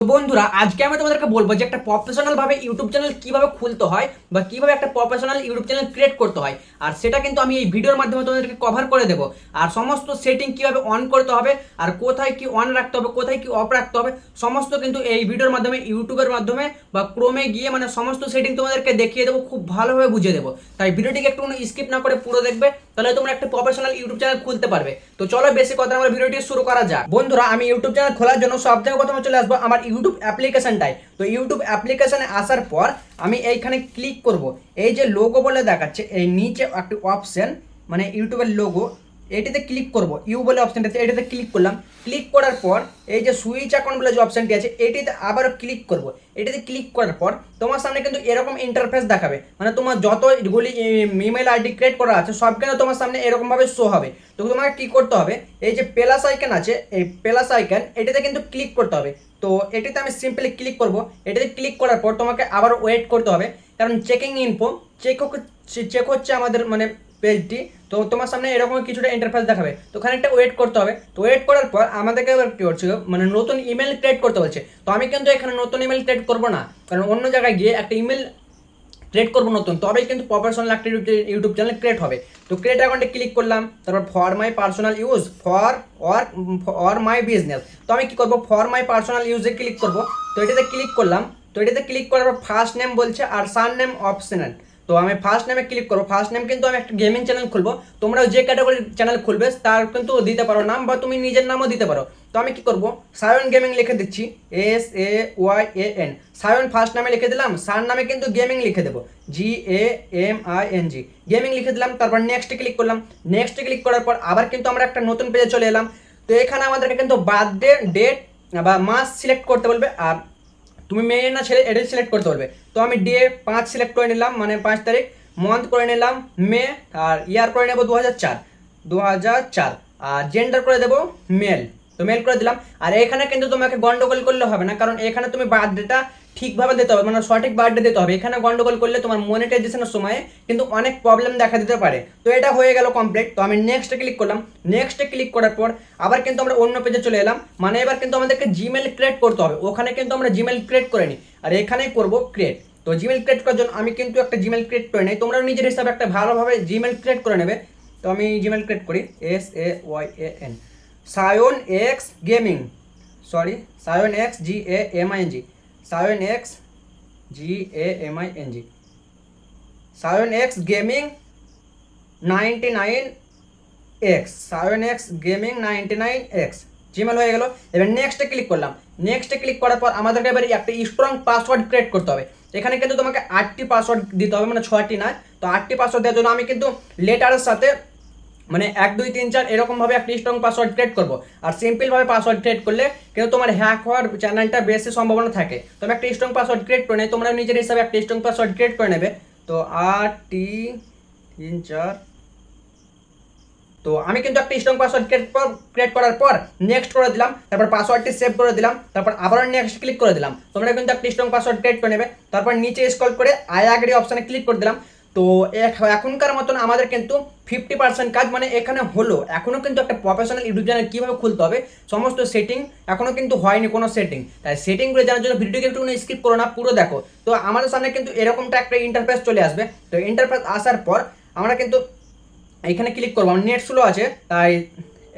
তো বন্ধুরা আজকে আমি তোমাদেরকে বলবো যে একটা প্রফেশনাল ভাবে ইউটিউব চ্যানেল কিভাবে খুলতে হয় বা কিভাবে একটা প্রফেশনাল ইউটিউব চ্যানেল ক্রিয়েট করতে হয়। আর সেটা কিন্তু আমি এই ভিডিওর মাধ্যমে তোমাদেরকে কভার করে দেবো। আর সমস্ত সেটিং কিভাবে অন করতে হবে আর কোথায় কি অন রাখতে হবে কোথায় কি অফ রাখতে হবে সমস্ত কিন্তু এই ভিডিওর মাধ্যমে ইউটিউবের মাধ্যমে বা ক্রোমে গিয়ে মানে সমস্ত সেটিং তোমাদেরকে দেখিয়ে দেবো, খুব ভালোভাবে বুঝিয়ে দেবো। তাই ভিডিওটিকে একটু স্কিপ না করে পুরো দেখবে, তাহলে তোমরা একটা প্রফেশনাল ইউটিউব চ্যানেল খুলতে পারবে। তো চলো বেশি কথা আমার ভিডিওটি শুরু করা যাক। বন্ধুরা আমি ইউটিউব চ্যানেল খোলার জন্য সব থেকে প্রথমে চলে আসবো আমার ইউটিউব অ্যাপ্লিকেশনটাই। তো ইউটিউব অ্যাপ্লিকেশনে আসার পর আমি এইখানে ক্লিক করব। এই যে লোগো বলে দেখাচ্ছে এই নিচে একটি অপশন মানে ইউটিউবের লোগো, এটিতে ক্লিক করব। ইউ বলে অপশনটা আছে, এটাতে ক্লিক করলাম। ক্লিক করার পর এই যে সুইচ অ্যাকাউন্ট বলে যে অপশনটি আছে এটিতে আবারও ক্লিক করব। এটিতে ক্লিক করার পর তোমার সামনে কিন্তু এরকম ইন্টারফেস দেখাবে, মানে তোমার যতগুলি ইমেল আইডি ক্রিয়েট করা আছে সব কিন্তু তোমার সামনে এরকমভাবে শো হবে। তো তোমাকে কি করতে হবে, এই যে প্লাস আইকন আছে এই প্লাস আইকন এটিতে কিন্তু ক্লিক করতে হবে। তো এটিতে আমি সিম্পলি ক্লিক করব। এটিতে ক্লিক করার পর তোমাকে আবার ওয়েট করতে হবে, কারণ চেকিং ইনফো চেক হচ্ছে আমাদের মানে পেজটি। তো তোমার সামনে এরকম কিছুটা ইন্টারফেস দেখাবে, তো খানিকটা ওয়েট করতে হবে। তো ওয়েট করার পর আমাদেরকে এবার কী হচ্ছে মানে নতুন ইমেল ক্রিয়েট করতে বলছে। তো আমি কিন্তু এখানে নতুন ইমেল ক্রিয়েট করবো না, কারণ অন্য জায়গায় গিয়ে একটা ইমেল ক্রিয়েট করবো নতুন, তবেই কিন্তু প্রফেশনাল একটা ইউটিউব চ্যানেল ক্রিয়েট হবে। তো ক্রিয়েট অ্যাকাউন্টে ক্লিক করলাম, তারপর for my personal use for my business. তো আমি কি করবো, ফর মাই পার্সোনাল ইউজে ক্লিক করব। তো এটাতে ক্লিক করলাম। তো এটাতে ক্লিক করার পর ফার্স্ট নেম বলছে আর সার নেম অপশনাল। তো আমি ফার্স্ট নেমে ক্লিক করবো। ফার্স্ট নেম কিন্তু আমি একটা গেমিং চ্যানেল খুলবো, তোমরা যে ক্যাটাগরির চ্যানেল খুলবে তার কিন্তু দিতে পারো নাম, বা তুমি নিজের নামও দিতে পারো। তো আমি কি করব, সায়ন গেমিং লিখে দিচ্ছি, SAYAN। সায়ন ফার্স্ট নামে লিখে দিলাম, সার নামে কিন্তু গেমিং লিখে দেবো, GAMING গেমিং লিখে দিলাম। তারপর নেক্সট ক্লিক করলাম। নেক্সট ক্লিক করার পর আবার কিন্তু আমরা একটা নতুন পেজে চলে এলাম। তো এখানে আমাদেরকে কিন্তু বার্থডে ডেট বা মাস সিলেক্ট করতে বলবে, আর তুমি মেয়ে না ছেলে এটাই সিলেক্ট করতে পারবে। তো আমি ডে 5 সিলেক্ট করে নিলাম, মানে 5 তারিখ। মান্থ করে নিলাম মে, আর ইয়ার করে নেবো 2004। আর জেন্ডার করে দেবো মেল। তো মেল করে দিলাম। আর এখানে কিন্তু তোমাকে গন্ডগোল করলে হবে না, কারণ এখানে তুমি বার্থডেটা ঠিকভাবে দিতে হবে, মানে সঠিক বার্থডে দিতে হবে। এখানে গন্ডগোল করলে তোমার মনিটাইজেশনের সময় কিন্তু অনেক প্রবলেম দেখা দিতে পারে। তো এটা হয়ে গেল কমপ্লিট। তো আমি নেক্সটে ক্লিক করলাম। নেক্সটে ক্লিক করার পর আবার কিন্তু আমরা অন্য পেজে চলে এলাম, মানে এবার কিন্তু আমাদেরকে জিমেল ক্রিয়েট করতে হবে। ওখানে কিন্তু আমরা জিমেল ক্রিয়েট করে নিই, আর এখানেই করবো ক্রিয়েট। তো জিমেল ক্রিয়েট করার জন্য আমি কিন্তু একটা জিমেল ক্রিয়েট করে নিই, তোমরা নিজের হিসাবে একটা ভালোভাবে জিমেল ক্রিয়েট করে নেবে। তো আমি জিমেল ক্রিয়েট করি, SAYAN Sayan x gaming, sorry Sayan x GAMING, Sayan x GAMING, Sayan x gaming 99X, Sayan x gaming 99X Gmail হয়ে গেল। এবার নেক্সটে ক্লিক করলাম। নেক্সটে ক্লিক করার পর আমাদেরকে এবার একটা স্ট্রং পাসওয়ার্ড ক্রিয়েট করতে হবে। এখানে কিন্তু তোমাকে 8টি পাসওয়ার্ড দিতে হবে, মানে 6টি নয়। তো 8টি পাসওয়ার্ড দেওয়ার জন্য আমি কিন্তু লেটারের সাথে মানে 1 2 3 4 এরকমভাবে একটা স্ট্রং পাসওয়ার্ড ক্রিয়েট করবো। আর সিম্পলভাবে পাসওয়ার্ড ক্রিয়েট করলে কিন্তু তোমার হ্যাক হওয়ার চ্যানেলটা বেশি সম্ভাবনা থাকে। তো আমি একটা স্ট্রং পাসওয়ার্ড ক্রিয়েট করে নেই, তোমরা নিজের হিসাবে একটা স্ট্রং পাসওয়ার্ড ক্রিয়েট করে নেবে। তো 8 3 4। তো আমি কিন্তু একটা স্ট্রং পাসওয়ার্ড ক্রিয়েট করার পর নেক্সট করে দিলাম, তারপর পাসওয়ার্ডটি সেভ করে দিলাম, তারপর আবারও নেক্সট ক্লিক করে দিলাম। তোমরা কিন্তু একটা স্ট্রং পাসওয়ার্ড ক্রিয়েট করে নেবে। তারপর নিচে স্ক্রল করে আই অ্যাগ্রি অপশানে ক্লিক করে দিলাম। তো এখনকার মতন আমাদের কিন্তু 50% কাজ মানে এখানে হলো। এখনও কিন্তু একটা প্রফেশনাল ইউটিউব চ্যানেল কীভাবে খুলতে হবে সমস্ত সেটিং এখনও কিন্তু হয়নি কোনো সেটিং। তাই সেটিংগুলো জানার জন্য ভিডিওকে একটু স্কিপ করো না, পুরো দেখো। তো আমাদের সামনে কিন্তু এরকমটা একটা ইন্টারফেস চলে আসবে। তো ইন্টারফেস আসার পর আমরা কিন্তু এখানে ক্লিক করবো, আমার নেট স্লো আছে তাই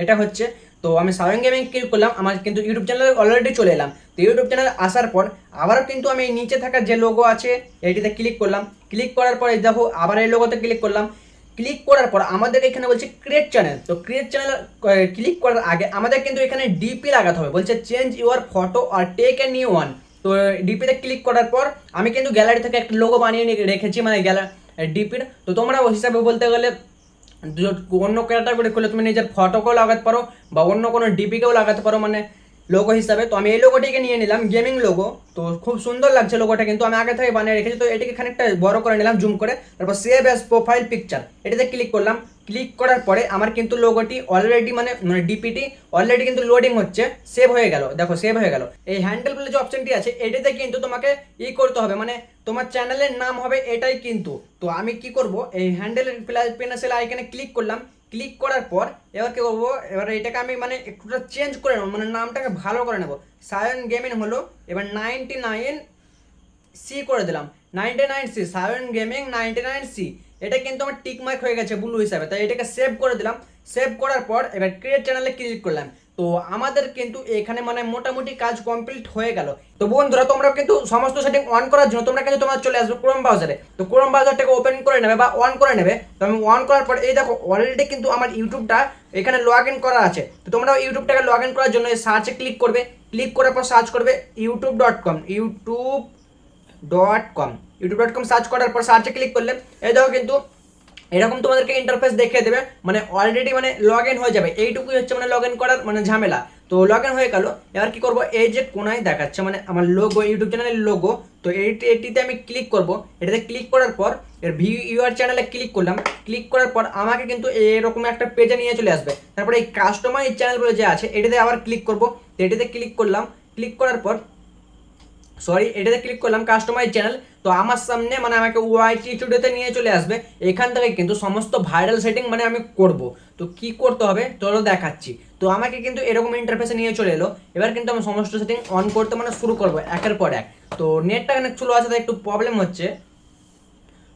এটা হচ্ছে। তো আমি সায়ন গেমিং ক্লিক করলাম, আমার কিন্তু ইউটিউব চ্যানেল অলরেডি চলে এলাম। তো ইউটিউব চ্যানেল আসার পর আবারও কিন্তু আমি নিচে থাকা যে লোগো আছে এটিতে ক্লিক করলাম। ক্লিক করার পরে দেখো আবার এই লোগোতে ক্লিক করলাম। ক্লিক করার পর আমাদের এখানে বলছে ক্রিয়েট চ্যানেল। তো ক্রিয়েট চ্যানেল ক্লিক করার আগে আমাদের কিন্তু এখানে ডিপি লাগাতে হবে, বলছে চেঞ্জ ইউর ফটো আর টেক এ নিউ ওয়ান। তো ডিপিতে ক্লিক করার পর আমি কিন্তু গ্যালারি থেকে একটা লোগো বানিয়ে রেখেছি, মানে ডিপির। তো তোমরা ওই হিসাবে বলতে গেলে অন্য ক্যাটাগরি করলে তুমি নিজের ফটোকেও লাগাতে পারো বা অন্য কোনো ডিপিকেও লাগাতে পারো, মানে লোগো হিসাবে। তো আমি এই লোগোটিকে নিয়ে নিলাম, গেমিং লোগো। তো খুব সুন্দর লাগছে লোগোটা, কিন্তু আমি আগে থেকে বানিয়ে রেখেছি। তো এটিকে খানিকটা বড় করে নিলাম জুম করে, তারপর সেভ অ্যাজ প্রোফাইল পিকচার এটাতে ক্লিক করলাম। ক্লিক করার পরে আমার কিন্তু লোগোটি অলরেডি মানে ডিপিটি অলরেডি কিন্তু লোডিং হচ্ছে, সেভ হয়ে গেল। দেখো সেভ হয়ে গেল। এই হ্যান্ডেল বলে যে অপশনটি আছে এটাতে কিন্তু তোমাকে করতে হবে, মানে তোমার চ্যানেলের নাম হবে এটাই কিন্তু। তো আমি কি করব, এই হ্যান্ডেলের পেন্সিল আইকনে ক্লিক করলাম। ক্লিক করার পর এবার কি করবো, এবার এটাকে আমি মানে একটুটা চেঞ্জ করে নেবো, মানে নামটাকে ভালো করে নেবো। সায়ন গেমিং হলো, এবার 99C করে দিলাম, 99C, সায়ন গেমিং 99C। এটা কিন্তু আমার টিক মার্ক হয়ে গেছে ব্লু হিসাবে, তাই এটাকে সেভ করে দিলাম। সেভ করার পর এবার ক্রিয়েট চ্যানেলে ক্লিক করলাম। তো আমাদের কিন্তু এখানে মানে মোটামুটি কাজ কমপ্লিট হয়ে গেল। তো বন্ধুরা তোমরা কিন্তু সমস্ত সেটিং অন করার জন্য তোমরা কিন্তু তোমার চলে আসবে ক্রোম ব্রাউজারে। তো ক্রোম ব্রাউজারটাকে ওপেন করে নেবে বা অন করে নেবে। তো আমি অন করার পর এই দেখো অলরেডি কিন্তু আমার ইউটিউবটা এখানে লগ ইন করা আছে। তো তোমরা ইউটিউবটাকে লগ ইন করার জন্য সার্চে ক্লিক করবে, ক্লিক করার পর সার্চ করবে youtube.com, youtube.com সার্চ করার পর সার্চে ক্লিক করলে এই দেখো কিন্তু এরকম তোমাদেরকে ইন্টারফেস দেখিয়ে দেবে, মানে অলরেডি মানে লগ ইন হয়ে যাবে। এইটুকুই হচ্ছে মানে লগ ইন করার মানে ঝামেলা। তো লগ ইন হয়ে গেল। এবার কি করব, এই যে কোনায় দেখাচ্ছে মানে আমার লোগো, ইউটিউব চ্যানেলের লোগো, তো এটিতে আমি ক্লিক করব। এটাতে ক্লিক করার পর এর ভিউ ইউর চ্যানেলে ক্লিক করলাম। ক্লিক করার পর আমাকে কিন্তু এরকম একটা পেজে নিয়ে চলে আসবে। তারপরে এই কাস্টমার এই চ্যানেলগুলো যে আছে এটাতে আবার ক্লিক করব। তো এটাতে ক্লিক করলাম, ক্লিক করার পর এটাতে ক্লিক করলাম কাস্টমাইজ চ্যানেল। তো আমার সামনে মানে আমাকে ওয়াইটি স্টুডিওতে নিয়ে চলে আসবে। এখান থেকে কিন্তু সমস্ত ভাইরাল সেটিং মানে আমি করব। তো কি করতে হবে চলো দেখাচ্ছি। তো আমাকে কিন্তু এরকম ইন্টারফেসে নিয়ে চলে এলো। এবার কিন্তু আমি সমস্ত সেটিং অন করতে মানে শুরু করব একের পর এক। তো নেটটা কানেক্ট স্লো আছে, তাই একটু প্রবলেম হচ্ছে।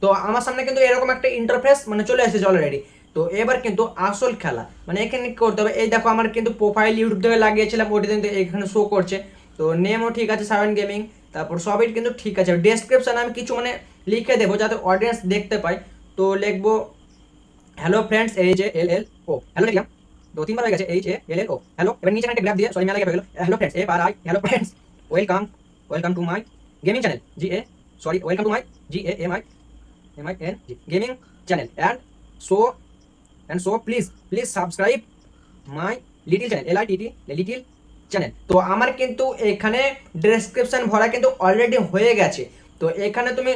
তো আমার সামনে কিন্তু এরকম একটা ইন্টারফেস মানে চলে এসেছে অলরেডি। তো এবার কিন্তু আসল খেলা, মানে এখানে কি করতে হবে, এই দেখো আমার কিন্তু প্রোফাইল ইউটিউব থেকে লাগিয়েছিলাম, ওটি কিন্তু এখানে শো করছে। তো নেমও ঠিক আছে সায়ন গেমিং, তারপর সবই কিন্তু ঠিক আছে। ডেসক্রিপশানে আমি কিছু মানে লিখে দেবো যাতে অডিয়েন্স দেখতে পায়। তো লিখবো হ্যালো ফ্রেন্ডস HALLO, হ্যালো লিখলাম। তো তিনবার হয়ে গেছে HALLO, হ্যালো। এবার নিচে একটা গ্রাফ দিয়ে সরি মেলা গেল hello friends FRI, hello friends, welcome to my gaming channel welcome to my GAMING gaming channel and so please subscribe my little channel LITT little channel. তো আমার কিন্তু এখানে ডেসক্রিপশন ভরা কিন্তু অলরেডি হয়ে গেছে। তো এখানে তুমি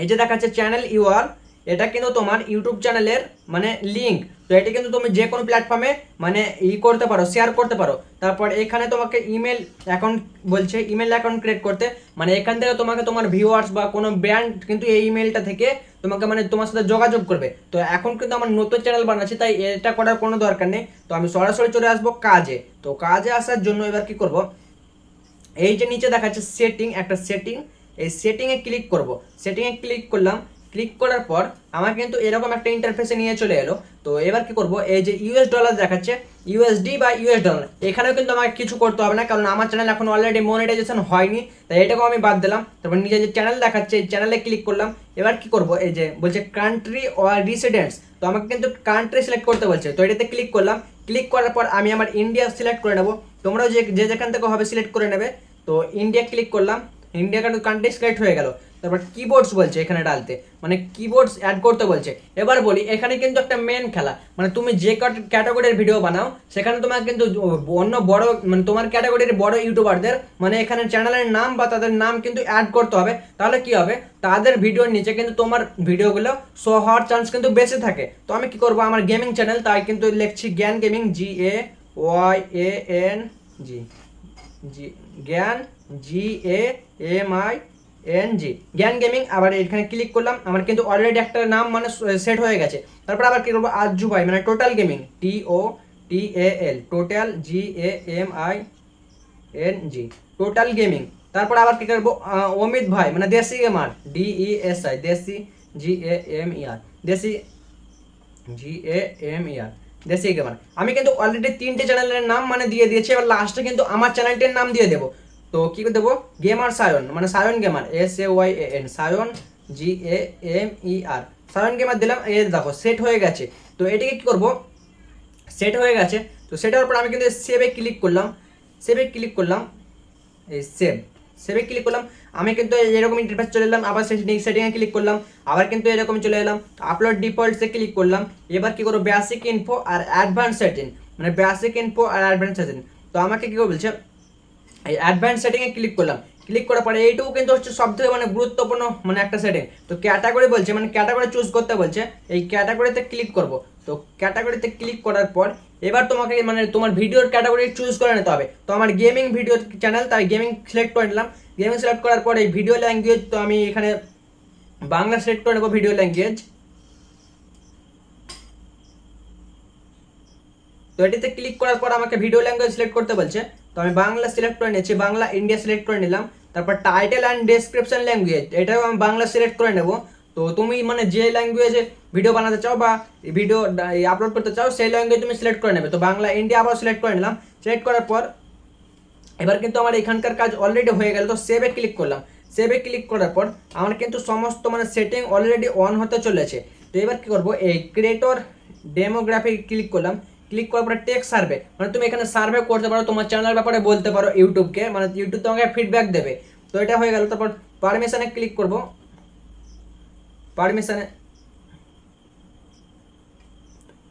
এই যে দেখাচ্ছে চ্যানেল ইউআর, এটা কিন্তু তোমার ইউটিউব চ্যানেলের মানে লিঙ্ক। তো এটা কিন্তু তুমি যে কোনো প্ল্যাটফর্মে মানে করতে পারো, শেয়ার করতে পারো। তারপর এখানে তোমাকে ইমেল অ্যাকাউন্ট বলছে, ইমেল অ্যাকাউন্ট ক্রিয়েট করতে, মানে এখান থেকে তোমাকে তোমার ভিউয়ার্স বা কোনো ব্র্যান্ড কিন্তু এই ইমেলটা থেকে তোমাকে মানে তোমার সাথে যোগাযোগ করবে। তো এখন কিন্তু আমার নতুন চ্যানেল বানাচ্ছি, তাই এটা করার কোনো দরকার নেই। তো আমি সরাসরি চলে আসবো কাজে। তো কাজে আসার জন্য এবার কি করব, এই যে নিচে দেখাচ্ছে সেটিং, একটা সেটিং, এই সেটিংয়ে ক্লিক করব। সেটিংয়ে ক্লিক করলাম, ক্লিক করার পর আমার কিন্তু এরকম একটা ইন্টারফেসে নিয়ে চলে এলো। তো এবার কি করব, এই যে US ডলার দেখাচ্ছে, USD বা US ডলার, এখানেও কিন্তু আমাকে কিছু করতে হবে না, কারণ আমার চ্যানেল এখন অলরেডি মনিটাইজেশন হয়নি, তাই এটাকেও আমি বাদ দিলাম। তারপর নিজে যে চ্যানেল দেখাচ্ছে এই চ্যানেলে ক্লিক করলাম। এবার কি করব, এই যে বলছে কান্ট্রি অর রিসিডেন্স, তো আমাকে কিন্তু কান্ট্রি সিলেক্ট করতে বলছে। তো এটাতে ক্লিক করলাম। ক্লিক করার পর আমি আমার ইন্ডিয়া সিলেক্ট করে নেব। তোমরাও যে যেখান থেকে হবে সিলেক্ট করে নেবে। তো ইন্ডিয়া ক্লিক করলাম, ইন্ডিয়া কান্ট্রি সিলেক্ট হয়ে গেল। তারপর কিবোর্ডস বলছে এখানে ডালতে, মানে কিবোর্ডস অ্যাড করতে বলছে। এবার বলি এখানে কিন্তু একটা মেন খেলা, মানে তুমি যে ক্যাটাগরির ভিডিও বানাও সেখানে তোমার কিন্তু অন্য বড় মানে তোমার ক্যাটাগরির বড় ইউটিউবারদের মানে এখানে চ্যানেলের নাম বা তাদের নাম কিন্তু অ্যাড করতে হবে। তাহলে কি হবে, তাদের ভিডিওর নিচে কিন্তু তোমার ভিডিওগুলো শো হওয়ার চান্স কিন্তু বেশি থাকে। তো আমি কি করবো, আমার গেমিং চ্যানেল, তাই কিন্তু লিখছি জ্ঞান গেমিং জ্ঞান GAMING জ্ঞান গেমিং। আবার এখানে ক্লিক করলাম, আমার কিন্তু অলরেডি একটা নাম মানে সেট হয়ে গেছে। তারপর আবার কি করবো, আজ্জু ভাই মানে total gaming TOTAL total GAMING total gaming. তারপর আবার কি করবো, অমিত ভাই মানে দেশি গেমার DESI দেশি GAMER দেশি দেশি গেমার। আমি কিন্তু অলরেডি 3টে চ্যানেলের নাম মানে দিয়ে দিয়েছি। এবার লাস্টে কিন্তু আমার চ্যানেলটির নাম দিয়ে দেবো। তো কি করে দেবো, গেমার সায়ন মানে Sayan gamer SAYAN Sayan GAMER Sayan gamer দিলাম। এই দেখো সেট হয়ে গেছে। তো এটাকে কি করব, সেট হয়ে গেছে। তো সেট হওয়ার পর আমি কিন্তু সেভে ক্লিক করলাম, এই সেভে ক্লিক করলাম। আমি কিন্তু এরকম ইন্টারফেস চলে এলাম। আবার সেটিংয়ে ক্লিক করলাম, আবার কিন্তু এরকম চলে এলাম। আপলোড ডিফল্টসে ক্লিক করলাম। এবার কি করবো, বেসিক ইনফো আর অ্যাডভান্স সেটিং, মানে বেসিক ইনফো আর অ্যাডভান্স সেটিং। তো আমাকে কি বলছে, এই অ্যাডভান্স সেটিংয়ে ক্লিক করলাম। ক্লিক করার পরে এইটুকু কিন্তু হচ্ছে সবথেকে মানে গুরুত্বপূর্ণ মানে একটা সেটিং। তো ক্যাটাগরি বলছে, মানে ক্যাটাগরি চুজ করতে বলছে। এই ক্যাটাগরিতে ক্লিক করব। তো ক্যাটাগরিতে ক্লিক করার পর এবার তোমাকে মানে তোমার ভিডিওর ক্যাটাগরি চুজ করে নিতে হবে। তো আমার গেমিং ভিডিও চ্যানেল, তাই গেমিং সিলেক্ট করে নিলাম। গেমিং সিলেক্ট করার পর এই ভিডিও ল্যাঙ্গুয়েজ, তো আমি এখানে বাংলা সিলেক্ট করে নেবো ভিডিও ল্যাঙ্গুয়েজ। তো এটিতে ক্লিক করার পর আমাকে ভিডিও ল্যাঙ্গুয়েজ সিলেক্ট করতে বলছে, তো আমি বাংলা সিলেক্ট করে নিয়েছি, বাংলা ইন্ডিয়া সিলেক্ট করে নিলাম। তারপর টাইটেল অ্যান্ড ডেসক্রিপশন ল্যাঙ্গুয়েজ, এটাও আমি বাংলা সিলেক্ট করে নেব। তো তুমি মানে যে ল্যাঙ্গুয়েজে ভিডিও বানাতে চাও বা ভিডিও আপলোড করতে চাও সেই ল্যাঙ্গুয়েজ তুমি সিলেক্ট করে নেবে। তো বাংলা ইন্ডিয়া আবার সিলেক্ট করে নিলাম। সিলেক্ট করার পর এবার কিন্তু আমার এখানকার কাজ অলরেডি হয়ে গেল। তো সেভে ক্লিক করলাম। সেভে ক্লিক করার পর আমার কিন্তু সমস্ত মানে সেটিং অলরেডি অন হতে চলেছে। তো এবার কি করব, এই ক্রিয়েটর ডেমোগ্রাফি ক্লিক করলাম। ক্লিক করার পরে টেক সার্ভে, মানে তুমি এখানে সার্ভে করতে পারো, তোমার চ্যানেলের ব্যাপারে বলতে পারো ইউটিউবকে, মানে ইউটিউব তোমাকে ফিডব্যাক দেবে। তো এটা হয়ে গেল। তারপর পারমিশনে ক্লিক করব। পারমিশনে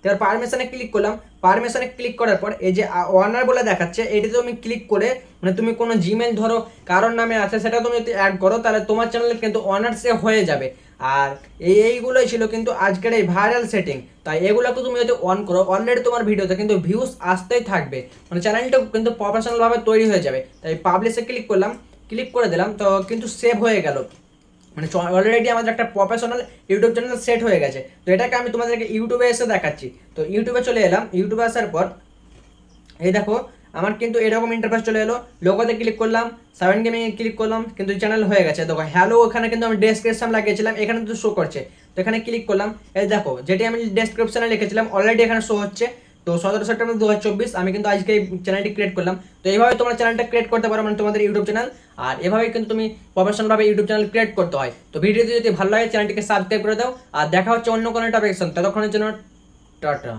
এবার পারমিশনে ক্লিক করলাম। পারমিশনে ক্লিক করার পর এই যে অনার বলে দেখাচ্ছে, এটিতে তুমি ক্লিক করে মানে তুমি কোনো জিমেল ধরো কারোর নামে আছে সেটা তুমি যদি অ্যাড করো তাহলে তোমার চ্যানেলে কিন্তু অনার সে হয়ে যাবে। আর এইগুলোই ছিল কিন্তু আজকের এই ভাইরাল সেটিং। তাই এগুলোকে তুমি যদি অন করো অলরেডি তোমার ভিডিওতে কিন্তু ভিউজ আসতেই থাকবে, মানে চ্যানেলটা কিন্তু প্রফেশনালভাবে তৈরি হয়ে যাবে। তাই পাবলিশে ক্লিক করলাম। ক্লিক করে দিলাম, তো কিন্তু সেভ হয়ে গেল, মানে অলরেডি আমাদের একটা প্রফেশনাল ইউটিউব চ্যানেল সেট হয়ে গেছে। তো এটাকে আমি তোমাদেরকে ইউটিউবে এসে দেখাচ্ছি। তো ইউটিউবে চলে এলাম। ইউটিউবে আসার পর এই দেখো আমার কিন্তু এরকম ইন্টারফেস চলে এলো। লোগোতে ক্লিক করলাম, 7 গেমিংয়ে ক্লিক করলাম, কিন্তু চ্যানেল হয়ে গেছে। দেখো হ্যালো, ওখানে কিন্তু আমি ডেসক্রিপশন লাগিয়েছিলাম, এখানে কিন্তু শো করছে। তো এখানে ক্লিক করলাম, এই দেখো যেটি আমি ডেসক্রিপশনে লিখেছিলাম অলরেডি এখানে শো হচ্ছে। তো 17 সেপ্টেম্বর 2024 আমি কিন্তু আজকে এই চ্যানেলটি ক্রিয়েট করলাম। তো এইভাবে তোমরা চ্যানেলটা ক্রিয়েট করতে পারো, মানে তোমাদের ইউটিউব চ্যানেল। আর এভাবেই কিন্তু তুমি প্রফেশনালভাবে ইউটিউব চ্যানেল ক্রিয়েট করতে হয়। তো ভিডিওটি যদি ভালো লাগে চ্যানেলটিকে সাবস্ক্রাইব করে দাও। আর দেখা হচ্ছে অন্য কোনো টপিক, ততক্ষণের জন্য টাটা।